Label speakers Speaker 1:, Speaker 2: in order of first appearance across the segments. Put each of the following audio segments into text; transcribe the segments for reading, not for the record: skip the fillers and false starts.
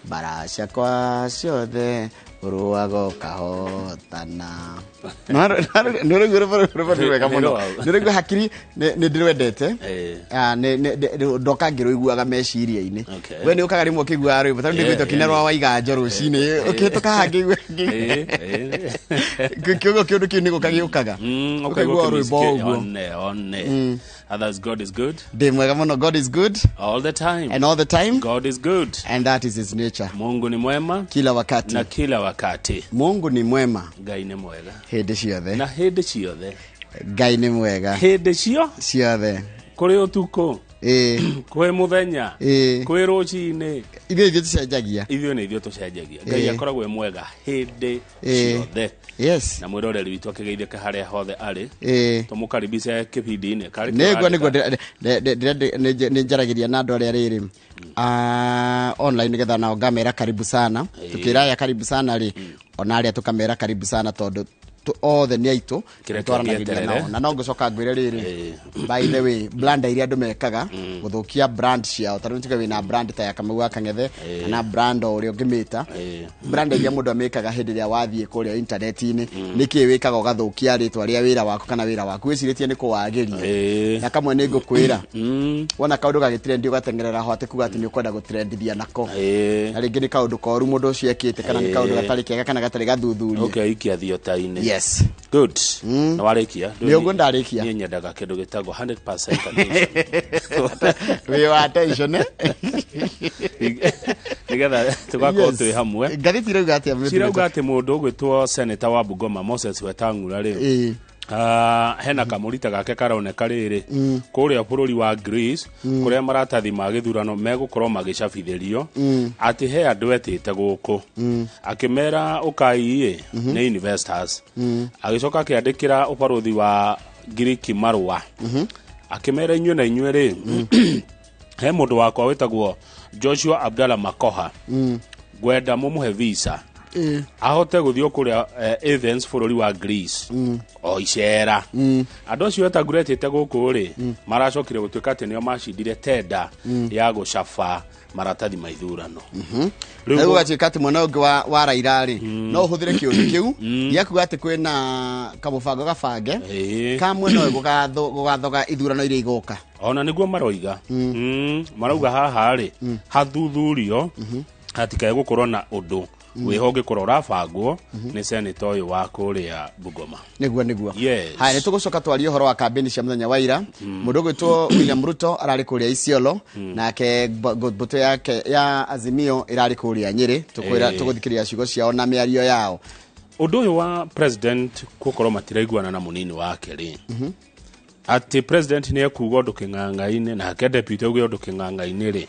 Speaker 1: barasha kwa ciothe uruago kahotana nĩrĩgua hakiri nĩndĩrwendete ndoka ngĩrũiguaga meciria-inĩ we nĩ ũkaga rĩmwe ũkĩiguaga rwĩmbo tondũ ndĩgwĩtwo kinya rwa waiganjo rũcinĩ ũkĩhĩtũka hangĩ kiugo kĩũndũ kĩu nĩ gũkagĩũkaga ũkaigua rwĩmbo ũguo.
Speaker 2: Others, God is good.
Speaker 1: God is good.
Speaker 2: All the time.
Speaker 1: And all the time.
Speaker 2: God is good.
Speaker 1: And that is his nature.
Speaker 2: Mungu ni mwema.
Speaker 1: Kila wakati.
Speaker 2: Na kila wakati.
Speaker 1: Mungu ni mwema.
Speaker 2: Ngai ni mwega.
Speaker 1: Hĩndĩ ciothe.
Speaker 2: Na hĩndĩ ciothe.
Speaker 1: Ngai ni mwega.
Speaker 2: Hĩndĩ
Speaker 1: ciothe.
Speaker 2: Kũrĩ ũtukũ. Kwĩ mũthenya. Kwĩ rũcinĩ.
Speaker 1: Ithuĩ tũcenjagia.
Speaker 2: Ithuĩ nĩ ithuĩ tũcenjagia. Ngai akoragwo mwega hĩndĩ ciothe.
Speaker 1: Yes.
Speaker 2: Na mwĩroreri witũ akĩgeithĩka harĩa hothe arĩ. Tũmũkaribishe kĩbindi-inĩ.
Speaker 1: Nĩguo nĩnjaragĩria na andũ arĩa rĩrĩ online nĩgetha nao ngamera karibu sana. Tukĩraya karibu sana rĩ ona arĩa tũkamera karibu sana tondũ othe nĩ aitũ twaranagiria nao na no ngũcoka ngwĩre rĩrĩ by the way brand iria andũ mekaga gũthũkia brand ciao tondũ nĩtuge wĩna brand ta ya Kamau wa Kang'ethe kana brand o ũrĩa ũngĩmĩta brand iria mũndũ amekaga hĩndĩ ĩrĩa wathiĩ kũrĩa internet-inĩ nĩkĩ wĩkaga ũgathũkia rĩtwa rĩa wĩra waku kana wĩra waku wĩcirĩtie nĩ kũwagĩria na kamwe nĩ ngũkwĩra wona kaũndũ gagĩtrendi ũgatengerera hote kuga atĩ nĩ ũkwenda gũtrendithia nako na rĩngĩ nĩ kaũndũ koru mũndũ ũcio ekĩte kana nĩ kaũndũ gatarĩ kega kana gatarĩ gathuthurie
Speaker 2: ũkeikia thiota-inĩ.
Speaker 1: Yes.
Speaker 2: Good. Na warikia.
Speaker 1: Nĩguo ndarikia.
Speaker 2: Niĩ nyendaga kĩndũ gĩtagwo 100% attention.
Speaker 1: We wa attention
Speaker 2: Nigetha tugakorwo twĩ hamwe.
Speaker 1: Ngathĩti rauga atĩa?
Speaker 2: Cirauga atĩ mũndũ ũgwĩtwo Senator wa Bungoma Moses Wetang'ula rĩ. Hena kamũrita gake karoneka rĩrĩ kũrĩa bũrũri wa Greece kũrĩa maratathi ma gĩthurano megũkorwo magĩcabithĩrio atĩ he andũ etĩte gũkũ akĩmera ũkai nĩ investors agĩcoka akĩandĩkĩra ũbarũthi wa Ngiriki marũa akĩmera inyuĩ na inyuĩ rĩ he mũndũ wakwa wĩtagwo Joshua Abdallah Makoha gwenda mũmũhe visa ahote gũthiĩ kũrĩa Athens bũrũri wa Greece o icera andũ acio etagũretĩte gũkũ rĩ maracokire gũtuĩka atĩ nĩo macindire tenda ya gũcaba maratathi ma ithurano
Speaker 1: rĩu gũgatuĩka atĩ mwena ũngĩ wa Raila rĩ no ũhũthĩre kĩũndũ kĩu gĩakuga atĩ kwĩna kamũbango gabange ka mwena ũyũ gũgathoga ithurano iria igũka
Speaker 2: ona nĩguo maroiga marauga haha rĩ hathuthurio hatikae gũkorwo na ũndũ wĩhoge kũrora ũrabangwo nĩ senator ũyũ wa kũrĩa Bungoma
Speaker 1: nĩguo
Speaker 2: yes.
Speaker 1: Haya nĩtũgũcoka twarie ũhoro wa kambeni cia mũthenya wa ira mũndũ ũgwĩtwo William Ruto ararĩ kũrĩa Isiolo nake mbũtũ yake ya Azimio ĩrarĩ kũrĩa Nyĩrĩ tũgũthikĩrĩria ciugo ciao na mĩario yao.
Speaker 2: Ũndũ ũyũ wa president gũkorwo matiraiguana na mũnini wake rĩ atĩ president nĩ ekuga ũndũ kĩng'ang'a-inĩ nake deputy auge ũndũ kĩng'ang'a-inĩ rĩ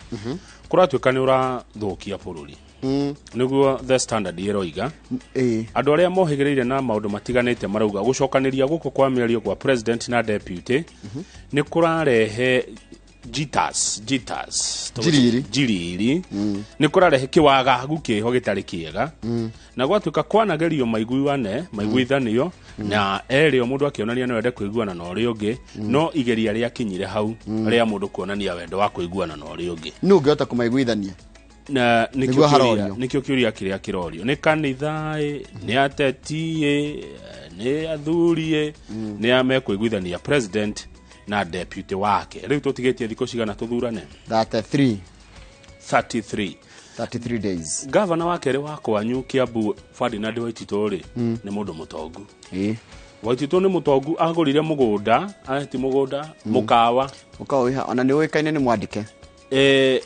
Speaker 2: kũratuĩka nĩ ũrathũkia bũrũri nĩguo The Standard ĩroiga andũ arĩa mohĩgĩrĩire na maũndũ matiganĩte marauga gũcokanĩria gũkũ kwa mĩario kwa president na deputy nĩ kũrarehe jiriri nĩ kũrarehe kĩwagagu kĩho gĩtarĩ kĩega na gwatuĩka kwanagerio maiguithanio na erĩo mũndũ akĩonania no ende kũiguana na ũrĩa ũngĩ no igeria rĩa kinyire hau rĩa mũndũ kuonania wendo wa kũiguana na ũrĩa ũngĩ
Speaker 1: nĩ ũngĩhota kũmaiguithania
Speaker 2: na nikio kĩũria kĩrĩa kĩrorio nĩ kanitha nĩ ateti nĩ athuri nĩ amekũiguithania president na deputy wake rĩu tũtigĩtie thikũ cigana tũthurane 33
Speaker 1: days.
Speaker 2: Governor wa kerĩ wa kwanyu Kiambu Ferdinand Waititu rĩ nĩ mũndũ mũtongu Waititu nĩ mũtongu agũrire mũgũnda aheti mũgũnda mũkawa
Speaker 1: ona nĩ ũĩkaine nĩ mwandĩke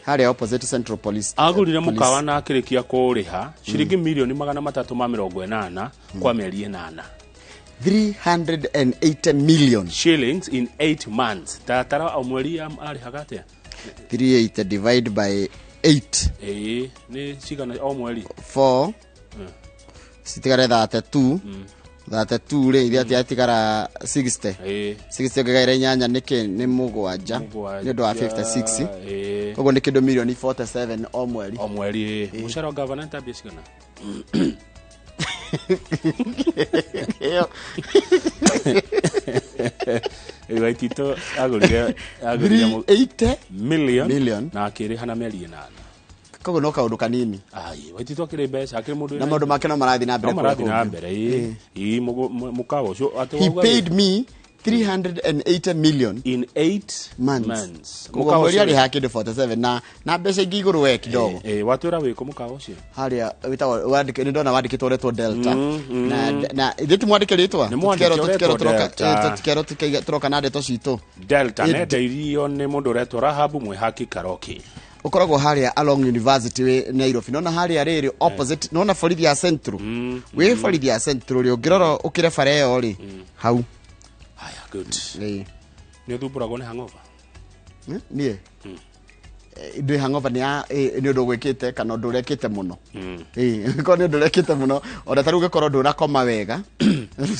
Speaker 1: harĩa opposite Central Police
Speaker 2: agũrire mũkawa na akĩrĩkia kũrĩha ciringi milioni 380 kwa mĩeri 8
Speaker 1: 380 million
Speaker 2: shillings in 8 months tatara o mweri arĩhaga atĩa
Speaker 1: 380 divided by 8
Speaker 2: ni cigana o mweri
Speaker 1: 4 sitigare 32 rĩ iria tiatigara 60 ũngĩgaĩra inyanya nĩ mũgwanja nĩ ũndũ wa 56 koguo nĩ kĩndũ milioni 47 o mweri
Speaker 2: mũcara wa governor tabia cigana Waititu agũrire
Speaker 1: 80
Speaker 2: million na akĩrĩha na mĩeri 8
Speaker 1: kogo no kaundu kanini
Speaker 2: ai waititwa kire mbeca akire mundu
Speaker 1: na maundu make no marathi na
Speaker 2: mbere mukawa ucio
Speaker 1: he paid me 380 million
Speaker 2: in 8 months.
Speaker 1: Mukawa ri hakinde 47 na mbeca ingi iguru we kidogo
Speaker 2: watwira wiko mukawa ucio
Speaker 1: haria witawa wandike ni ndona wandike retwo Delta na nditu mwandike ritwa tukero turoka na ndeto cito
Speaker 2: Delta ne ndeirio ni mundu retwo Rahabu Mwihaki Karoki
Speaker 1: ukoragwo haria along University we Nairobi nona haria riri opposite nona borithi ya Central we borithi ya Central ri ungirora ukire fareo ri hau
Speaker 2: haya good ni thuburago ni hangover
Speaker 1: nie ndui hangover ni undu gwikite kana undu rekite muno ko ni undu rekite muno ona taru gukoro ndu nakoma wega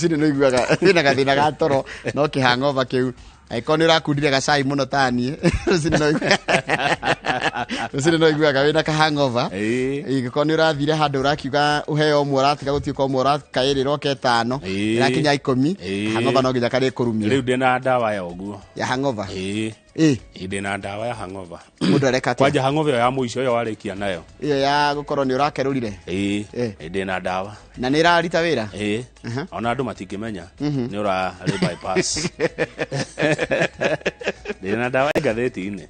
Speaker 1: cini no iguaga thina gathina ga toro no ki hangover kiu aiko ni urakundire gacai muno tani cini no iguaga wina ka hangover ko ni urathire handu urakiuga uheo umwe uratiga gutiuka umwe urakairiro ke 5 irakinya 10 hangover no nginya kari kurumia
Speaker 2: riu ndina ndawa ya uguo
Speaker 1: ya hangover
Speaker 2: ndina ndawa ya hangover
Speaker 1: mundu areka
Speaker 2: kwanja hangover ya muico yo warikia nayo
Speaker 1: iyo ya gukorwo ni urakerurire
Speaker 2: ndina ndawa
Speaker 1: na ni irarita wira
Speaker 2: ona andu matingimenya ni ura bypass ndina ndawa ngatheti-ini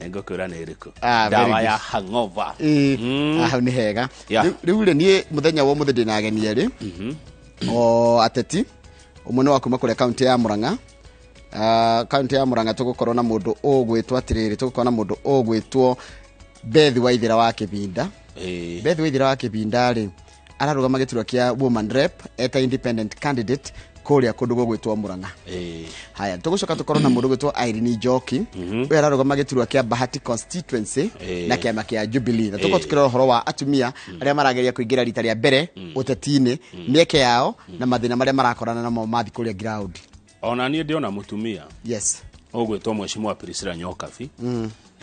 Speaker 2: ngukura ni iriku ndawa ya hangover
Speaker 1: hau ni hega riu ri ni muthenya wo muthi ndina ageni eri o ateti umwe no akuma kure county ya Murang'a county ya Murang'a tugukorwo na mundu ugwitwa atiriri tugukorwo na mundu ugwitwo Beth Waithira wa Kibinda Beth Waithira wa Kibinda ri ararugama giturwa kia woman rep eta independent candidate kuria kundu gugwitwo Murang'a haya tugucoka tukorwo na mundu gwitwo Irene Njoki we ararugama giturwa kia Bahati constituency na kiama kia Jubilee na tuko tukirora horo wa atumia aria marageria kuingira rita ria mbere utetini mieke yao na mathina maria marakorana namo mathi kuria ground
Speaker 2: ona nie ndiona mutumia
Speaker 1: yes
Speaker 2: ogwetwo Mheshimiwa Priscilla Nyokabi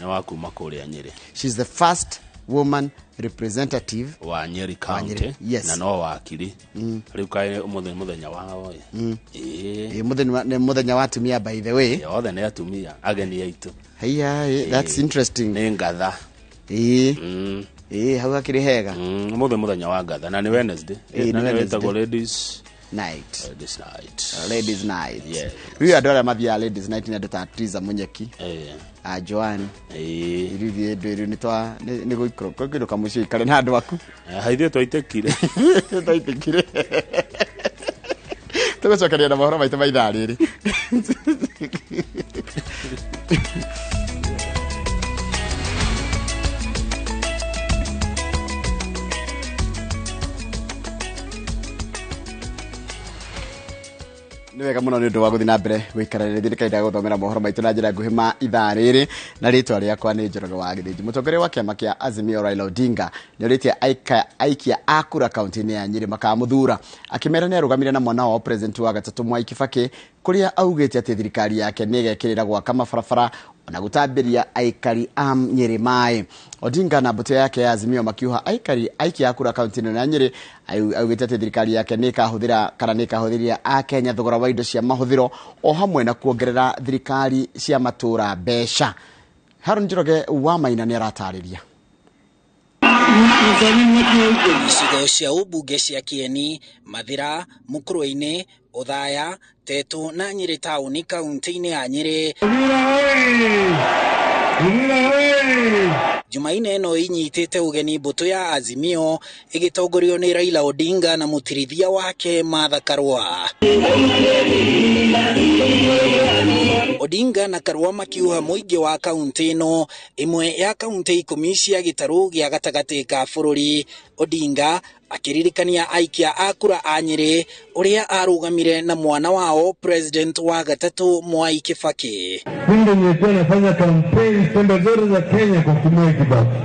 Speaker 2: na wakuma kuria Nyeri
Speaker 1: she's the first woman representative
Speaker 2: wa Nyeri County na no wakiri riu kai muthenya wao
Speaker 1: muthenya wa atumia by the way
Speaker 2: othe ni atumia ageni aitu
Speaker 1: haya that's interesting
Speaker 2: ni ngatha
Speaker 1: hau akiri hega
Speaker 2: muthenya wa ngatha na ni Wednesday na wetagwo ladies
Speaker 1: night yeah huyu adora mabia ladies night ni adota Triza Munyeki Joan irithi ndu nitwa ni guikro ko kindu kamucio ikare na andu aku
Speaker 2: haithie twaitekire
Speaker 1: tugucokeria na mohoro maitu maithaa riri niwega muno ni ndu wa guthi na mbere guikarana thiri kaida guthomera mohoro maitu na njira nguhi ma ithaa riri na ritwa riakwa ni Njoroge wa Githiji mutongoria wa kiama kia Azimio Raila Odinga ni uritie aikia akura kaunti-ini ya Nyeri makamuthura akimera ni arugamire na mwana wa president wa gatatu Mwai Kibaki kuria augite ati thirikari yake ni gegekirira gwaka mabarabara na gutambiria aikari Nyeri mai Odinga na mbuto yake ya Azimio makiuha aikia akura kaunti-ini ya Nyeri augite ati thirikari yake ni kahuthira kana ni kahuthiria a Kenya thogora wa indo cia mahuthiro o hamwe na kuongerera thirikari cia matura mbeca Harun Njoroge wa Maina ni aratariria
Speaker 3: icigo cia ubunge cia Kieni, Mathira, Mukurweini, Uthaya, Tetu na Nyeri tauni kaunti-ini ya Nyeri. Jumaine no inyitite ugeni mbuto ya Azimio igitongorio ni Raila Odinga na mutirithia wake Martha Karua. Odinga na Karua makiuha muingi wa kaunti ino imwe ya kaunti 10 cia gitaru gia gatagati ka bururi. Odinga akiririkania aikia akura a Nyeri uria arugamire na mwana wao president wa gatatu Mwai Kibaki.
Speaker 4: Ndio nilikuwa nafanya kampeni pembe zote za Kenya kwa Mwai Kibaki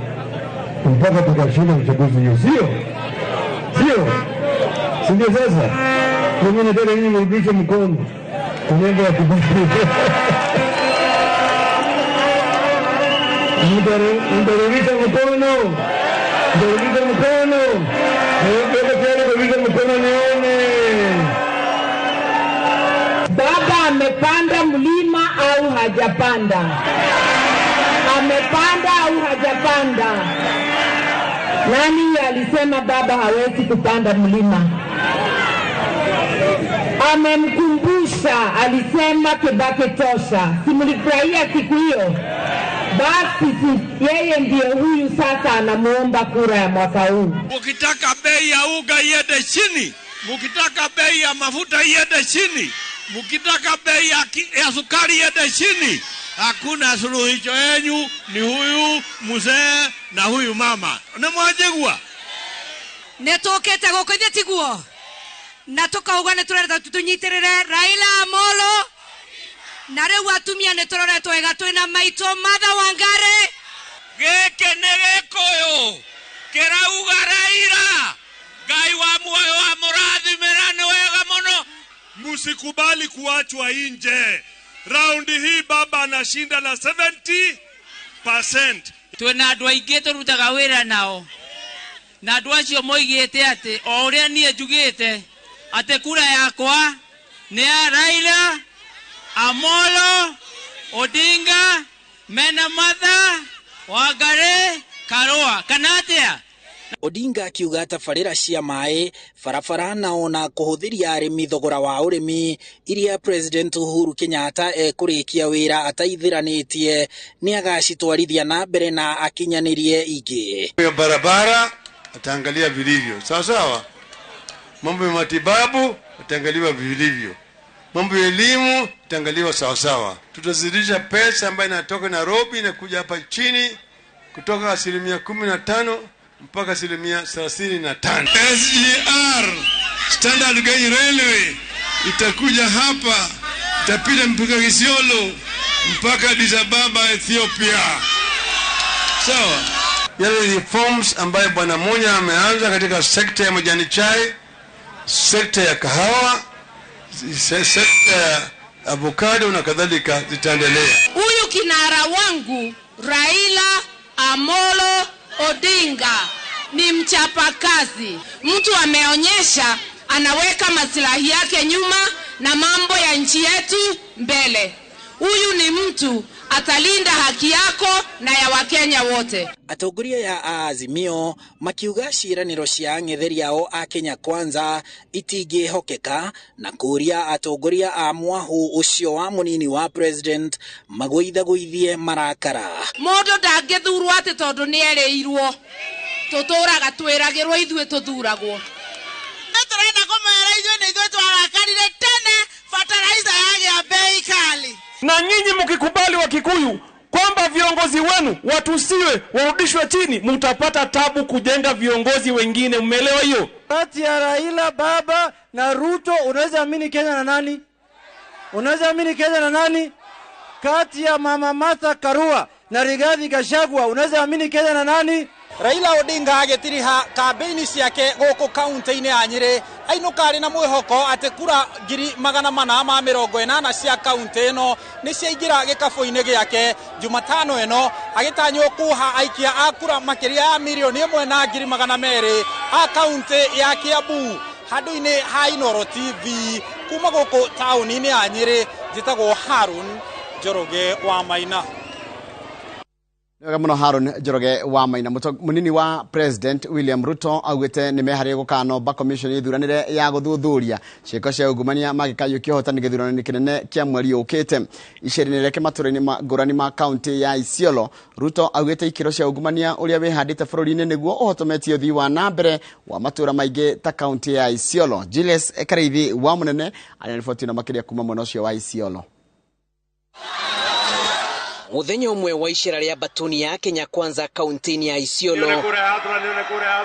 Speaker 4: mpaka tukashinda uchaguzi hiyo, sio sasa mimi nataka nyinyi mrudishe mkono kuenda ya Kibaki ndarudisha mkono Baba amepanda mlima au hajapanda? Amepanda au hajapanda?
Speaker 5: Nani alisema baba hawezi kupanda mlima? Amemkumbusha, alisema Kibaki tosha. Simulifurahia siku hiyo? Basi yeye ndiye huyu sasa anamuomba kura ya mwaka huu.
Speaker 6: Mukitaka bei ya unga iende chini, mukitaka bei ya mafuta iende chini, mukitaka bei ya sukari iende chini, hakuna suluhisho yenu ni huyu mzee na huyu mama. Nemwajigwa
Speaker 7: netokete gokoithia tiguo na tukauga neturenda tutunyitirire Raila Amolo na riu atumia neturoretwo wega twina maito Martha Wangari.
Speaker 6: Geke negekoyo kerauga Raila Ngai wa muoyo wa murathimira wega muno. Musikubali kuachwa nje. Raundi hii baba anashinda na 70%.
Speaker 8: Twina andu aingi turutaga wira nao na andu acio moigite ati o uria nie njugite ati kura yakwa ni ya Raila Amolo Odinga mena Martha Wangari Karua kanatia.
Speaker 3: Odinga akiuga tabarĩra cia maĩ, barabara na ona kũhũthĩria arĩmi thogora wa ũrĩmi iria President Uhuru Kenyatta ekũrĩkia wĩra ataithiranĩtie nĩ agacitwarithia na mbere na akinyanĩrie ingĩ.
Speaker 9: Barabara ataangalia vilivyo sawa sawa, mambo ya matibabu ataangaliwa vilivyo, mambo ya elimu ataangaliwa sawa sawa. Tutazidisha pesa ambayo inatoka Nairobi na kuja hapa chini kutoka 15% mpaka 35%. SGR Standard Gauge Railway itakuja hapa, itapita mpaka Isiolo mpaka Addis Ababa Ethiopia. Sawa. Yale reforms ambayo bwana Monya ameanza katika sekta ya majani chai, sekta ya kahawa, sekta ya avocado na kadhalika zitaendelea.
Speaker 7: Huyu kinara wangu Raila Amolo Odinga ni mchapakazi. Mtu ameonyesha anaweka maslahi yake nyuma na mambo ya nchi yetu mbele. Huyu ni mtu atalinda haki yako na ya Wakenya wote.
Speaker 3: Atongoria ya Azimio makiuga ciĩranĩro cia ng'etheri yao a Kenya Kwanza itingĩhokeka na kũria atongoria a mwahu ucio wa munini wa president magũithagũithie marakara.
Speaker 7: Mũndũ ndangĩthurwo atĩ tondũ nĩ erĩirwo. Tũtũraga twĩragĩrwo ithuĩ tũthuragwo.
Speaker 10: Nĩtũrenda kũmera ithuĩ nĩ ithuĩ twarakarire tene fertilizer yagĩa bei kali.
Speaker 11: Na nyinyi mkikubali wa Kikuyu kwamba viongozi wenu watusiwe warudishwe chini, mtapata tabu kujenga viongozi wengine. Umeelewa hiyo?
Speaker 12: Kati ya Raila baba na Ruto unaweza amini Kenya na nani? Unaweza amini Kenya na nani? Kati ya mama Martha Karua na Rigathi Gachagua unaweza amini Kenya na nani?
Speaker 3: Raila Odinga agĩtiriha kampeni ciake gũkũ kaunti-inĩ ya Nyĩrĩ ainũkarĩ na mwĩhoko atĩ kura 480 cia kaunti ĩno nĩ ciaingĩra gĩkabũ-inĩ gĩake. Jumatano ĩno agĩtanywo kuoha aikia a kura makĩria ya milioni 1,200 a kaunti ya Kiambu. Handũ-inĩ ha iNooro TV kuma gũkũ taũni-inĩ ya Nyĩrĩ, njĩtagwo Harun Njoroge wa Maina.
Speaker 1: Wega muno Harun Njoroge wa Maina. Munini wa President William Ruto augite ni meharie gukanomba commission ithuranire ya guthuthuria ciiko cia ungumania magikayo kihotani githurano kinene kia mweri ukite. Icerinire reke maturani ngurani ma county ya Isiolo, Ruto augite ikiro cia ungumania uria wihandite bururi-ini niguo uhotometie uthii wa nambere wa matura maingi ta county ya Isiolo. Julius Ekarithi wa munene anaripoti na makiria kuma mwena ucio wa Isiolo.
Speaker 3: Muthenya umwe wa icera ria batuni ya Kenya Kwanza kaunti-ini ya Isiolo,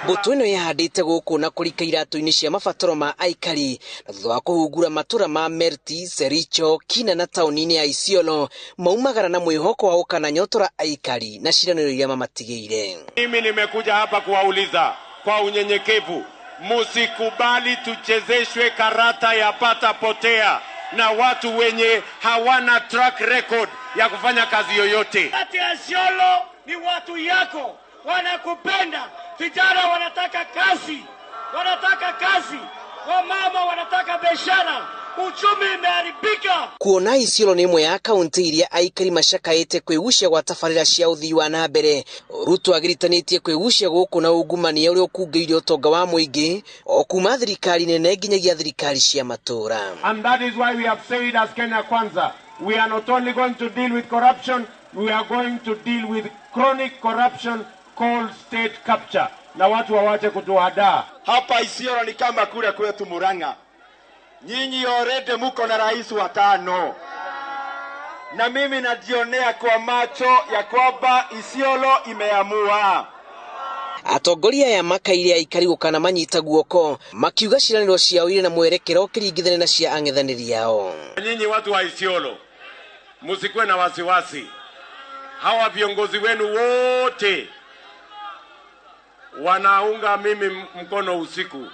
Speaker 3: mbũtũ ĩno yahandĩte gũkũ na kũrika iratũ-inĩ cia mabataro ma aikari na thutha wa kũhungura matura ma Merti, Sericho, Kina na taũni-inĩ ya Isiolo maumagara na mwĩhoko wa gũkananyotora aikari na ciranĩro iria mamatigĩire.
Speaker 13: Mimi nimekuja hapa kuwauliza kwa unyenyekevu, musikubali tuchezeshwe karata ya pata potea na watu wenye hawana track record ya kufanya kazi yoyote.
Speaker 14: Kati ya Isiolo ni watu yako, wanakupenda. Vijana wanataka kazi, wamama wanataka biashara, uchumi imeharibika.
Speaker 15: Kuona Isiolo ni imwe ya kaunti iria aikari macakaite kwigucia gwa tabarĩra cia uthii wa na mbere, Ruto agiritanĩtie kwigucia gũkũ na ungumania ũrĩa ũkungĩire ũtonga wa mũingĩ o kuma thirikari nene nginyagia thirikari cia matũra.
Speaker 13: And that is why we have said as Kenya Kwanza, we are not only going to deal with corruption, we are going to deal with chronic corruption called state capture. Na watu wawache kutuhadaa.
Speaker 14: Hapa Isiolo ni kama kule kwetu Murang'a. Nyinyi already muko na rais wa 5. Na mimi najionea kwa macho ya kwamba Isiolo imeamua.
Speaker 15: Atongoria ya makaire aikari gũkana manyita guoko makiuga ciranĩro ciao irĩ na mwerekero kĩringithania na cia ang'ethanĩri yao.
Speaker 13: Nyinyi watu wa Isiolo, msikuwe na wasiwasi. Hawa viongozi wenu wote wanaunga mimi mkono usiku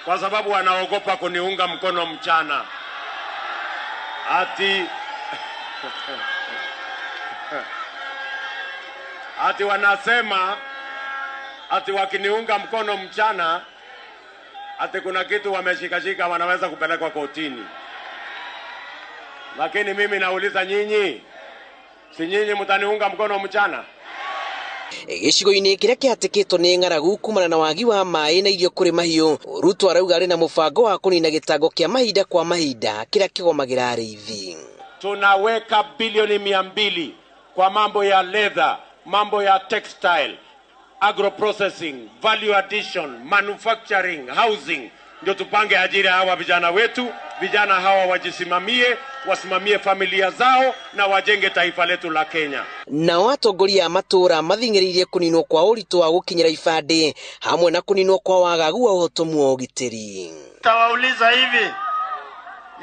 Speaker 13: kwa sababu wanaogopa kuniunga mkono mchana. Ati wanasema ati wakiniunga mkono mchana ati kuna kitu wameshikashika wanaweza kupelekwa kotini. Lakini mimi nauliza nyinyi, si nyinyi mtaniunga mkono mchana?
Speaker 15: Gĩcigo-inĩ kĩrĩa kĩhatĩkĩtwo nĩ ng'aragu kumana na wagi wa maĩ na irio kũrĩ mahiũ, Ruto arauga arĩ na mũbango wa kũnina gĩtango kĩa mahinda kwa mahinda kĩrĩa kĩgomagĩra arĩithi.
Speaker 13: Tunaweka bilioni 200 kwa mambo ya leather, mambo ya textile, agro-processing, value addition, manufacturing, housing. Ndio tupange ajira hawa vijana wetu, vijana hawa wajisimamie, wasimamie familia zao na wajenge taifa letu la Kenya.
Speaker 15: Nao atongoria a matũra mathing'ĩrĩirie kũninwo kwa ũritũ wa gũkinyĩra ibandĩ hamwe na kũninwo kwa wagagu wa ũhotomu wa ũgitĩri.
Speaker 14: Tawauliza hivi,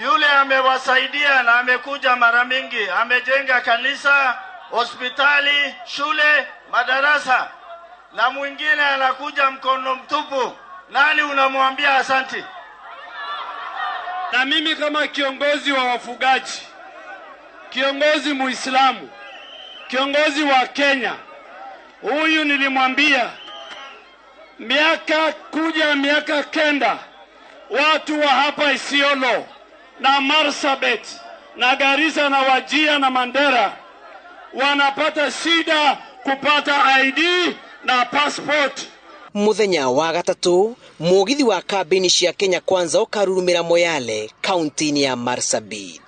Speaker 14: yule amewasaidia na amekuja mara mingi, amejenga kanisa, hospitali, shule, madarasa, na mwingine anakuja mkono mtupu, nani unamwambia asanti?
Speaker 11: Na mimi kama kiongozi wa wafugaji, kiongozi Muislamu, kiongozi wa Kenya, huyu nilimwambia miaka 9 watu wa hapa Isiolo na Marsabit na Garissa na Wajir na Mandera wanapata shida kupata ID na passport.
Speaker 15: Muthenya wa gatatũ, mũgithi wa kambĩini cia Kenya Kwanza ũkarurumĩra Moyale, kaunti-inĩ ya Marsabit.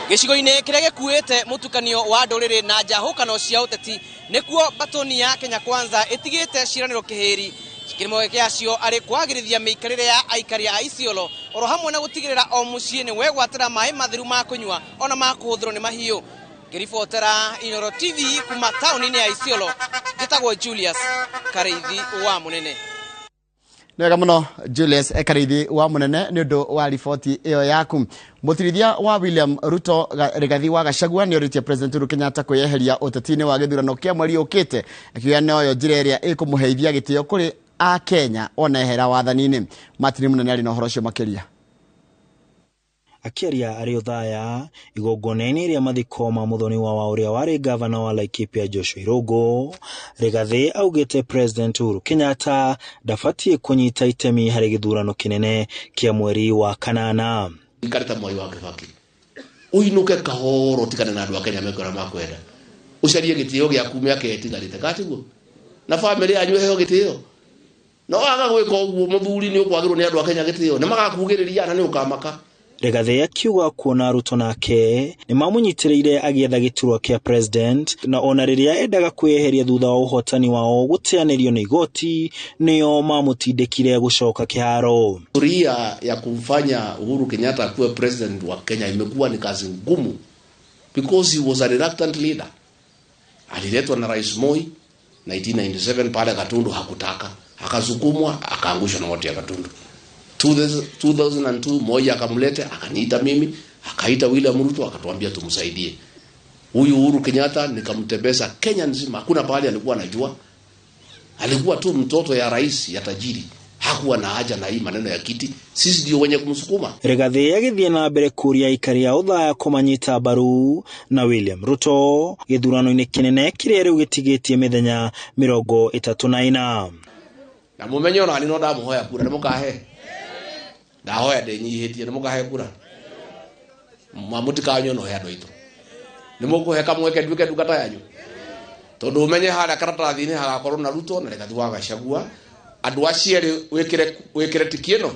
Speaker 15: Gĩcigo-inĩ kĩrĩa gĩkuĩte mũtukanio wa ndũrĩrĩ na njahũkano cia ũteti, nĩkuo batoni ya Kenya Kwanza ĩtigĩte ciranĩro kĩhĩri. Kĩrĩmo gĩacio arĩ kwagĩrithia mĩikarĩre ya aikari a Isiolo, oro hamwe na gũtigĩrĩra o mũciĩ nĩ wegwatĩra maĩ matheru ma kũnyua ona ma kũhũthĩrwo nĩ mahiũ. Ngĩribotera iNooro TV kuma taũni-inĩ ya Isiolo, njĩtagwo Julius Karĩithi wa Mũnene.
Speaker 1: Nega mũno Julius Karĩithi wa Mũnene nĩ ũndũ wa riboti ĩyo yaku. Mũtirithia wa William Ruto Rigathi wa Gachagua nĩ orĩtie President Uhuru Kenyatta kwĩyeheria ũteti-inĩ wa gĩthurano kĩa mweri ũkĩte, akiuga nĩyo njĩra ĩrĩa ĩkũmũheithia gĩtĩo kũrĩ a Kenya ona ehera wathani-inĩ. Martin Mũnene arĩ na ũhoro ũcio makĩria.
Speaker 16: Akiaria arĩ ũthaya igongona-inĩ rĩa mathiko ma mũthoni wa ũrĩa warĩ gavana wa Laikipia Joshua Irũngũ, Rigathi augĩte President Uhuru Kenyatta ndabatiĩ kũnyita itemi harĩ gĩthurano kĩnene kĩa mweri wa kanana.
Speaker 17: Ikarĩta mwai wa Kibaki uinuke kahoro tikane na andũ a Kenya mekora makwenda ucarie gĩtĩo gĩaku mĩaka ĩtigarĩte katiguo na family yanyu heo gĩtĩo no waga gwĩka ũguo mũthuri nĩ ũkwagĩrwo nĩ andũ a Kenya gĩtĩo nĩ magakugĩrĩria na nĩ ũkamaka.
Speaker 16: Rigathi akiuga kuona Ruto nake nĩ mamũnyitĩrĩire agĩetha gĩturwa kĩa president, na ona rĩrĩa endaga kwĩyeheria thutha wa ũhotani wao gũteanĩrio nĩ igoti nĩo mamũtindĩkire gũcoka kĩharo.
Speaker 17: Historia ya kumfanya Uhuru Kenyatta kuwa president wa Kenya imekuwa ni kazi ngumu because he was a reluctant leader. Aliletwa na Rais Moi 1997 pale Gatundu, hakutaka, akasukumwa, akaangushwa na watu ya Gatundu. 2002 Moi akamlete, akaniita mimi, akaita William Ruto, akatuambia tumsaidie. Huyu Uhuru Kenyatta nikamtembeza Kenya nzima, hakuna pahali alikuwa anajua. Alikuwa tu mtoto ya rais ya tajiri, hakuwa na haja na hii maneno ya kiti, sisi ndio wenye kumsukuma.
Speaker 16: Rigathi agĩthiĩ na mbere kũria aikari a ũthaya kũmanyita mbaru na William Ruto gĩthurano-inĩ kĩnene kĩrĩa rĩu gĩtigĩtie mĩthenya 34.
Speaker 17: Na mumenye ona ni no ndamuhoya kura nĩ mũkahe. ndahoya ndenyihitie ni mukahe kura mamutika nyono he andu itu ni mukuhe kamweke nduike ndungata yanyu tondu umenye hara karatathi-ini hagakorwo na Ruto na Rigathi wa Gachagua andu acieri wikire tikieno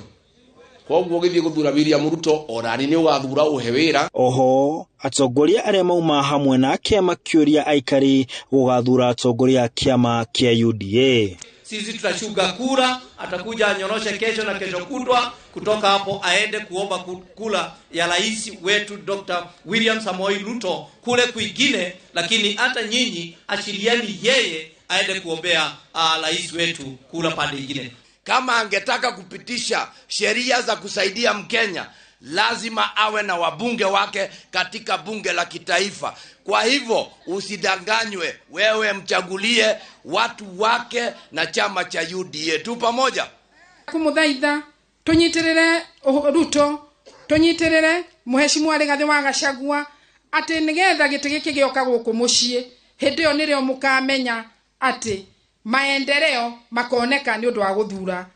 Speaker 17: koguo githie guthura William Ruto onani ni ugathura uhe wira.
Speaker 16: Oho atongoria aria mauma hamwe na kiama kiuria aikari gugathura atongoria kiama kia UDA.
Speaker 18: Sisi tutashuga kura, atakuja anyoroshe kesho na kesho kutwa, kutoka hapo aende kuomba kula ya rais wetu Dr. William Samoei Ruto kule kwingine, lakini hata nyinyi ashirieni yeye aende kuombea rais wetu kula pande nyingine.
Speaker 19: Kama angetaka kupitisha sheria za kusaidia Mkenya, lazima awe na wabunge wake katika bunge la kitaifa. Kwa hivyo usidanganywe, wewe mchagulie watu wake na chama cha UDA tu pamoja.
Speaker 20: Kumuthaitha tunyitirire Ruto, tunyitirire Mheshimiwa Rigathi wa Gachagua ati nigetha giti giki gioka guku mucii hindi yo nirio mukamenya ati maendeleo makoneka ni undu wa guthura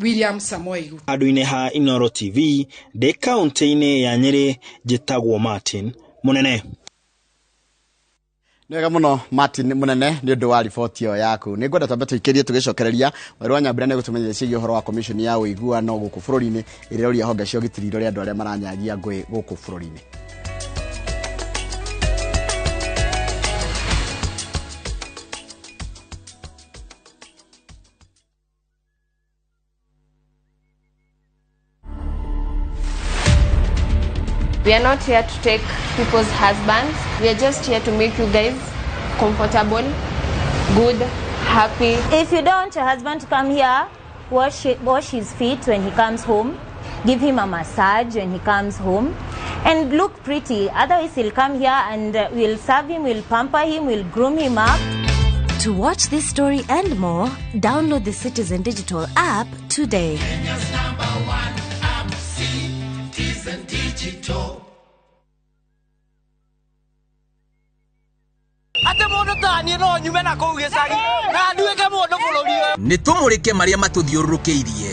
Speaker 20: William Samoei Ruto.
Speaker 16: Andu-ini ha iNooro TV de kaunti-ini ya Nyeri jitagwo Martin Munene.
Speaker 1: Nega muno Martin Munene ni undu wa riboti yo yaku. Ni ngwenda twambe tuikirie tugicokereria Wairwa Nyambura ni gutumenyithia ciĩgiĩ uhoro wa commission ya uiguano guku bururi-ini iria uria honge cio gitiri ria andu aria maranyagia ngui guku bururi-ini.
Speaker 21: We are not here to take people's husbands. We are just here to make you guys comfortable, good, happy.
Speaker 22: If you don't want your husband to come here, wash his feet when he comes home, give him a massage when he comes home, and look pretty. Otherwise, he'll come here and we'll serve him, we'll pamper him, we'll groom him up.
Speaker 23: To watch this story and more, download the Citizen Digital app today.
Speaker 24: Kenya's #1 app, Citizen Digital.
Speaker 25: Nĩ tũmũrĩke marĩa matũthiũrũrũkĩirie.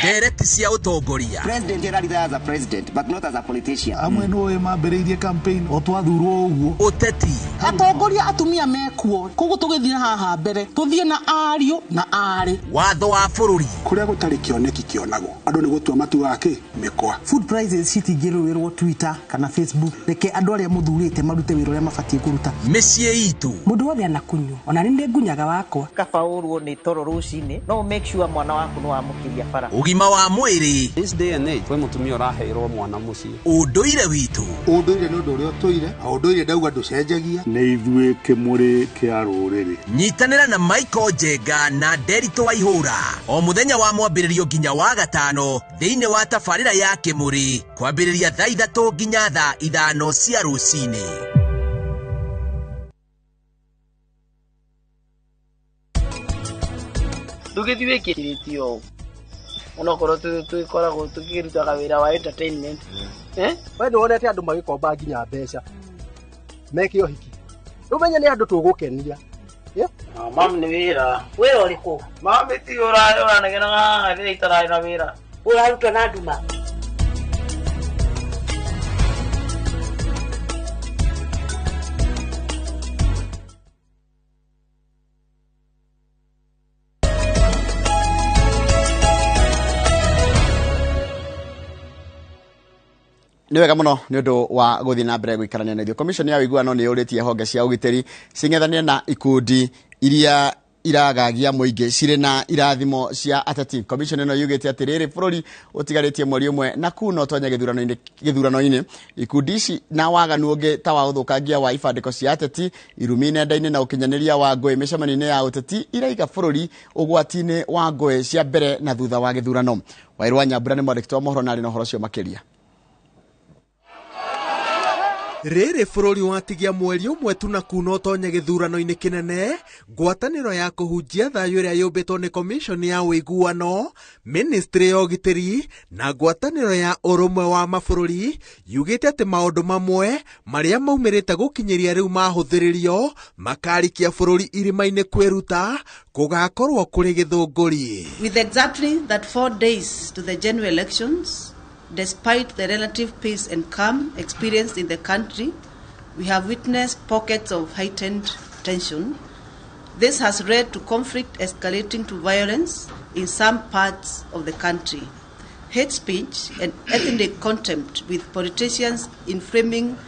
Speaker 25: Ndereti cia ũtongoria.
Speaker 26: President Eraritha as a president, but not as a politician.
Speaker 27: Amwe no mambĩrĩirie campaign o twathurwo ũguo.
Speaker 25: Ũteti.
Speaker 28: Atongoria atumia mekuo. Koguo tũgĩthiĩ haha mbere, tũthiĩ na ariũ na arĩ.
Speaker 25: Watho wa bũrũri.
Speaker 27: Kũrĩa gũtarĩ kĩoneki kĩonagwo. Andũ nĩ gũtua matua ake mĩkwa.
Speaker 28: Food prices citingĩrũĩrwo Twitter kana Facebook. Reke andũ arĩa mũthurĩte marute wĩra ũrĩa mabatiĩ kũruta.
Speaker 25: Mĩciĩ itũ.
Speaker 28: Mũndũ wothe anakunywo. Ona nĩ ngunyaga wakwa.
Speaker 29: Kabaũrwo nĩ toro rũcinĩ. No make sure mwana waku nĩ wamũkĩria bara.
Speaker 25: Ũgima wa mwĩrĩ.
Speaker 30: This day and age, we mutumia ũraheirwo mwana mũciĩ.
Speaker 25: Ũndũire witũ.
Speaker 27: Ũndũire nĩ ũndũ ũrĩa ũtũire. Ũndũire ndauga ndũcenjagia. Nĩ ithuĩ kĩmũrĩ kĩa rũrĩrĩ.
Speaker 25: Nyitanĩra na Michael Njenga na Nderitũ Waihũra o mũthenya wa mwambĩrĩrio nginya wa gatano thĩinĩ wa tabarĩra ya Kĩmũrĩ kwambĩrĩria thaa 3 nginya thaa 5 cia rũcinĩ.
Speaker 29: Ndũgĩthiĩ wĩkĩrĩtio onokorwo twĩkoragwo tũkĩrutaga wĩra wa entertainment.
Speaker 31: We nĩwonete andũ magĩkomba nginya mbeca meke ũhiki, ũmenye nĩ andũ tũgũkenia.
Speaker 29: Mam nĩ wĩra. Wĩra ũrĩkũ? Mami ti ũranegenaga haha rĩrĩa itararĩ na wĩra. Ũrarutwo na nduma.
Speaker 1: Nĩ wega mũno nĩ ũndũ wa gũthiĩ na mbere gũikarania na ithuĩ. Commission ya ũiguano nĩ yũrĩtie honge cia ũgitĩri cing'ethanie na ikundi iria iragagia mũingĩ cirĩ na irathimo cia ateti. Commission ĩno yugĩte atĩ rĩrĩ bũrũri ũtigarĩtie mweri ũmwe na kuno tonya gĩthurano-inĩ. Ikundi ici na waganu ũngĩ ta wa ũthũkangia wa ibandĩko cia ateti, irumi nenda-inĩ na ũkinyanĩria wa ngũĩ mĩcemanio-inĩ ya ũteti iraiga bũrũri ũgwati-inĩ wa ngũĩ cia mbere na thutha wa gĩthurano. Wairwa Nyambura nĩ mwandĩki wa mohoro na arĩ na ũhoro ũcio makĩria.
Speaker 2: Rĩrĩ bũrũri watigia mweri ũmwe tu na kuno tonye gĩthurano-inĩ kĩnene, ngwatanĩro ya kũhunjia thayũ ĩrĩa yũmbĩtwo nĩ komishoni ya ũiguano, ministry ya ũgitĩri na ngwatanĩro ya ũrũmwe wa mabũrũri yugĩte atĩ maũndũ mamwe marĩa maumĩrĩte gũkinyĩria rĩu mahũthĩrĩrio makarikia bũrũri irima-inĩ kwĩruta kũgakorwo kũrĩ gĩthũngũri.
Speaker 3: With exactly that 4 days to the general elections, despite the relative peace and calm experienced in the country, we have witnessed pockets of heightened tension. This has led to conflict escalating to violence in some parts of the country. Hate speech and ethnic contempt, with politicians inflaming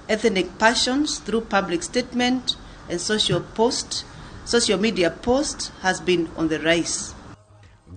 Speaker 3: ethnic passions through public statement and social media posts, has been on the rise.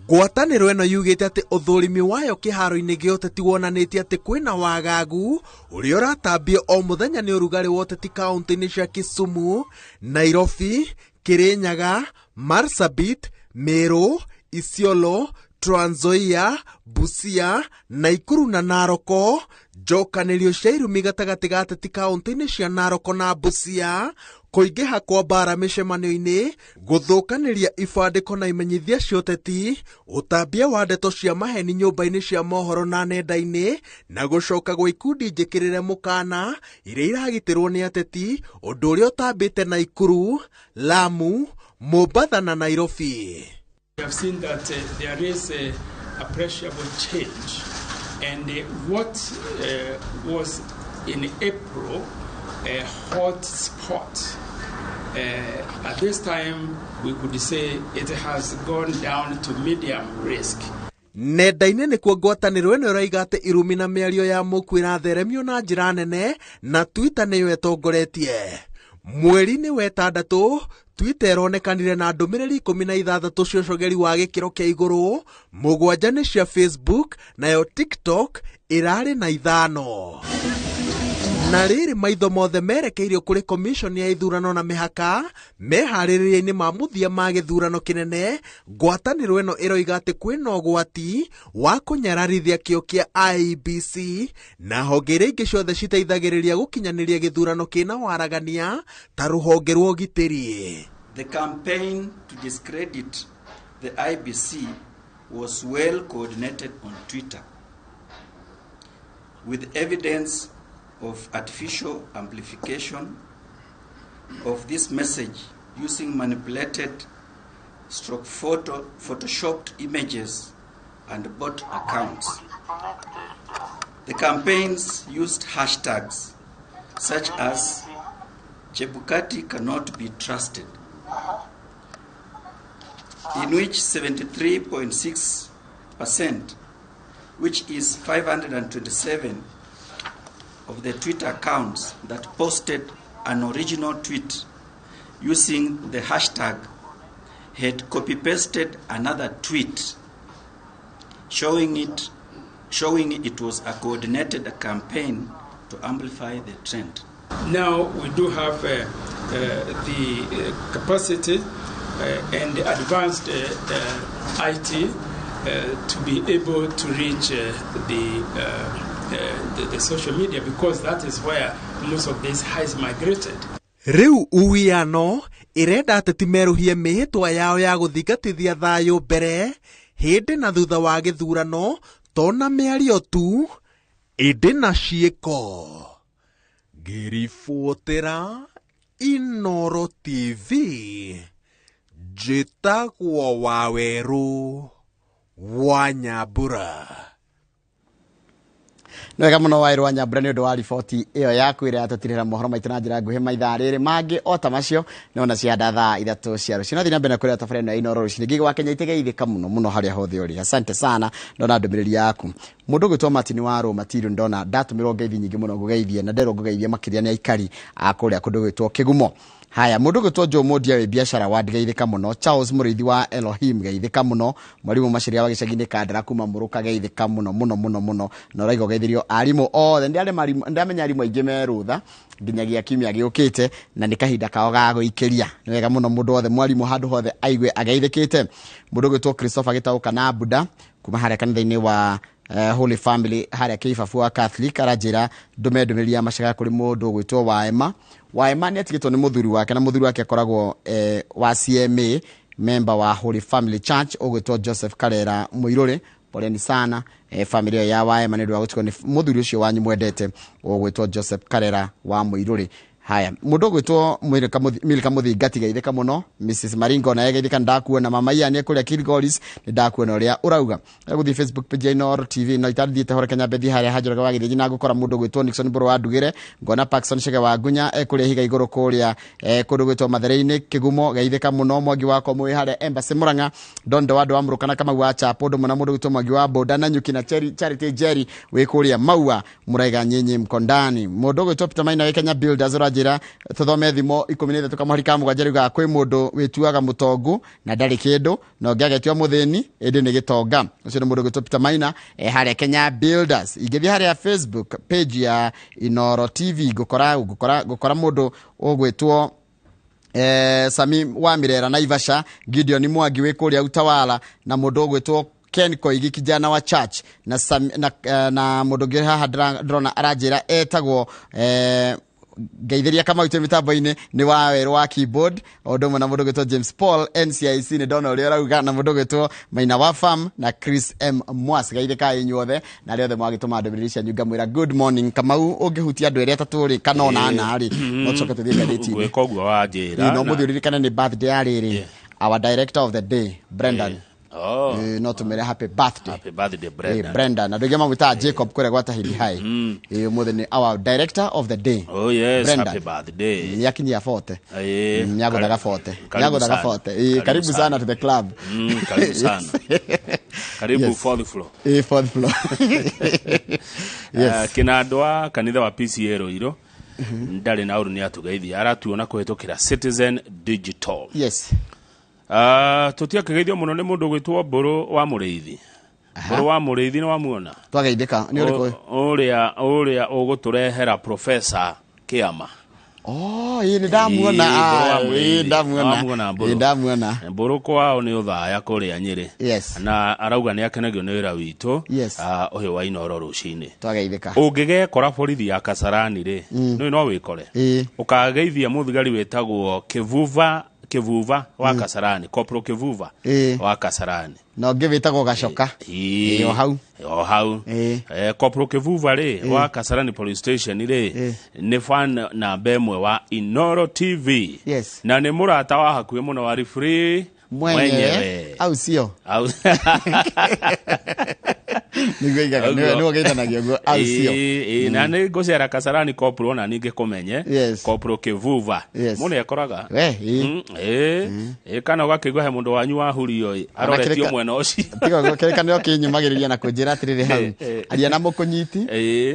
Speaker 2: Ngwatanĩro ĩno yugĩte atĩ ũthũrimi wayo kĩharo-inĩ gĩa ũteti wonanĩtie atĩ kwĩna wagagu ũrĩa ũratambio o mũthenya nĩ ũrugarĩ wa ũteti kaunti-inĩ cia Kisumu, Nairobi, Kirinyaga, Marsabit, Meru, Isiolo, Trans Nzoia, Busia, Nakuru na Naroko. Njokanĩrio cia irumi gatagatĩ ga ateti kaunti-inĩ cia Naroko na Busia, kũingĩha kwa mbara mĩcemanio-inĩ, gũthũkanĩria ibandĩko na imenyithia cia ũteti, ũtambia wa ndeto cia maheni nyũmba-inĩ cia mohoro na nenda-inĩ, na gũcoka gwa ikundi njĩkĩrĩre mũkana iria iragitĩrwo nĩ ateti, ũndũ ũrĩa ũtambĩte Nakuru, Lamu, Mombasa na Nairobi.
Speaker 4: We have seen that there is a appreciable change, and what was in April a hot spot, at this time we could say it has gone down to medium risk.
Speaker 2: Nenda-inĩ nĩkuo ngwatanĩro ĩno ĩraiga atĩ irumi na mĩario ya mũku ĩratheremio na njĩra nene, na Twitter nĩyo ĩtongoretie. Mweri-inĩ wa ĩtandatũ, Twitter ĩronekanire na ndũmĩrĩri 16 cia ũcogeri wa gĩkĩro kĩa igũrũ, 7 nĩ cia Facebook, nayo TikTok ĩrarĩ na 5. Na rĩrĩ maitho mothe merekeirio kũrĩ komishoni ya ithurano na mĩhaka meharĩrĩria-inĩ ma mũthia ma gĩthurano kĩnene, ngwatanĩro ĩno ĩroiga atĩ kwĩna ũgwati wa kũnyararithia kĩo kĩa IEBC na honge iria ingĩ ciothe citeithagĩrĩria gũkinyanĩria gĩthurano kĩna waragania ta rũhonge rwa ũgitĩri.
Speaker 5: The campaign to discredit the IEBC was well coordinated on Twitter, with evidence of artificial amplification of this message using manipulated photoshopped images and bot accounts. The campaigns used hashtags such as Chebukati cannot be trusted, in which 73.6%, which is 527 of the Twitter accounts that posted an original tweet using the hashtag had copy-pasted another tweet showing it was a coordinated campaign to amplify the trend.
Speaker 4: Now we do have the capacity and the advanced IT to be able to reach the social media, because that is where most of this has migrated.
Speaker 2: Riu uwiano irenda ateti meruhie mĩhĩtwa yao ya gũthingatithia thayũ mbere hĩndĩ na thutha wa gĩthurano, tona mĩario tu ĩndĩ na ciĩko. Ngĩribotera iNooro TV, njĩtagwo Waweru wa Nyambura.
Speaker 1: Nwega muno Waweru wa Nyambura nĩ ũndũ wa riboti ĩyo yaku ĩrĩa yatũtirĩra mohoro maitũ na njĩra nguhĩ maithaa rĩrĩ mangĩ o ta macio nĩona cianda thaa 3 cia rũciũ. Nathi na mbere kũrĩa tabarĩra ya iNooro rũciinĩ ngigĩ wa Kenya itegeithĩka mũno harĩa hothe ũrĩ. Asante sana, ndona ndũmĩrĩri yaku. Mũndũ gwĩtwo Martin wa Roma Tiru ndona ndatũmĩrwo ngeithi nyingĩ mũno ngũgeithie na nderwo ngũgeithie makĩria nĩ aikari a kũrĩa kũndũ gwĩtwo Kĩgumo. Haya, mundu gwĩtwo Joe Modia we biashara wa ndigeithĩka mũno. Charles Mũrĩithi wa Elohim geithĩka mũno. Mwarimu Maciria wa gĩcagi-inĩ Kandara kuma Mũrũka geithĩka mũno. Na ũraiga geithirio arimũ othe ndamenya arimũ aingĩ merũtha nginyagia kiumia gĩũkĩte na nĩ kahinda kao ga gũikĩria. Nĩ wega mũno mũndũ othe mwarimu handũ hothe aigue ageithĩkĩte. Mũndũ gwĩtwo Christopher Gĩtaũka na Buda kuma harĩa kanitha-inĩ wa Holy Family haria Kibabu wa Catholic arajira ndumedumiria macaka kuri mundu gwitwo Waema ni atigitwo ni muthuri wake na muthuri wake akoragwo wa CMA member wa Holy Family Church ogwitwo Joseph Karera Muiruri. Poleni sana family ya Waema ni ndwa gutikwo ni muthuri ucio wanyu mwendete ogwitwo Joseph Karera wa Muiruri. Haya mundu gwitwo Milka Muthingati gaitheka muno Mrs Maringo na gaitheka ndakuona mama yani kuria Kilgoris ni ndakuona uria urauga guthi Facebook page iNooro TV no itandite hore Kenya bethi haria hajuraga wagiriji na gukora mundu gwitwo Nixon Buru wa Ndugire ngona Paxson Shege wa Gunya kuria higa iguru kuria kundu gwitwo Mathare-ini Kigumo gaitheka muno mwangi wako mwi haria Embassy Muranga Dondo wadu amrukana kama wa chapodo muna mundu gwitwo mwangi wa Boda na Nyuki na Charity Jerry we kuria Maua Muraiga Nyinyi Mkondani mundu gwitwo Peter Maina Kenya Builders jira tuthome thimo 13 tukamahurika mugajariga kwi mundu wituaga mutongu na ndari kindu no ngiagetwa muthini indi ni gitonga ucio ni mundu gwitwo Peter Maina haria Kenya Builders ingithia haria Facebook page ya iNooro TV gukora mundu ogwitwo Sami wa Mirera na Ivasha Gideon Mwangi we kuria Utawala na mundu ogwitwo Ken Koigi kijana wa church na mundu ngi haha drona arajira etagwo Gaitheria kama uite mitambo-ini ni wa weru wa keyboard odomo na mundu gwitwo James Paul NCIC ni ndona uria rauga na mundu gwitwo Maina wa Farm na Chris M Mwas gaitheka inyuothe na riothe mwagituma ndumiririsha nyunga mwira good morning Kamau ungihutia andu eri atatu ri kana ona ana ri no choke tuthie gadeti
Speaker 6: gweka uguo wa njira
Speaker 1: no muthiririkana ni birthday ariri our director of the day Brendan not to happy birthday Brendan na ndogema mwita Jacob kure gwata hili hai muthe ni our director of the day
Speaker 6: Brendan. Happy birthday
Speaker 1: yakinyia 40 nyago daga 40 karibu sana to the club
Speaker 6: karibu sana karibu fourth floor
Speaker 1: fourth floor
Speaker 6: yes kinandwa kanitha wa PCA iro ndari na uru ni atugeithia aratuona kuhitukira Citizen Digital
Speaker 1: yes
Speaker 6: tutia kageithio muno ni mundu gwitwo Mburu wa Muriithi Mburu wa Muriithi ni wamuona
Speaker 1: twageithika ni uriko
Speaker 6: uria uguturehera Professor Kiama
Speaker 1: ni ndamuona ndamuona
Speaker 6: Mburu kwao ni uthaya kuria Nyeri
Speaker 1: yes
Speaker 6: na arauga ni akenagio ni wira witu
Speaker 1: yes
Speaker 6: uyu wa iNooro rucini
Speaker 1: twageithika
Speaker 6: ungigekora borithi ya Kasarani ri no wikore ukageithia muthigari wetagwo Kivuva wa Kasarani Corporal Kivuva wa Kasarani
Speaker 1: no ngivitagwo Gacoka
Speaker 6: o hau Corporal Kivuva ri wa Kasarani police station ri ni fan na bemwe wa iNooro TV
Speaker 1: yes
Speaker 6: na ni murata wa hakuye muno wa referee mwenyewe
Speaker 1: au sio nigweigaga niwe geithanagia go au sio
Speaker 6: na ni gocera Kasarani Corporal na ninge kumenye Corporal Kivuva muno ekoraga kana gakigwa he mundu wanyu wa hurio aroretio mwena ucio
Speaker 1: tiga kereka nio kinyumagiriria na kunjira atiriri hau aria na mukunyiti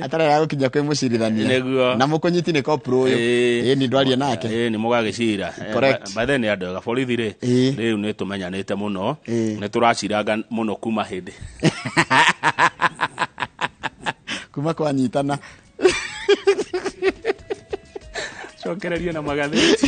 Speaker 1: atarara gukinya kwi mucirithania na mukunyiti ni Corporal uyu ni ndwaria nake
Speaker 6: ni mugagicira by then andu ga borithi ri riu ni tumenyanite muno ni turaciraga muno kuma hindi
Speaker 1: kuma kwa nyitana
Speaker 6: cokereria na magatheti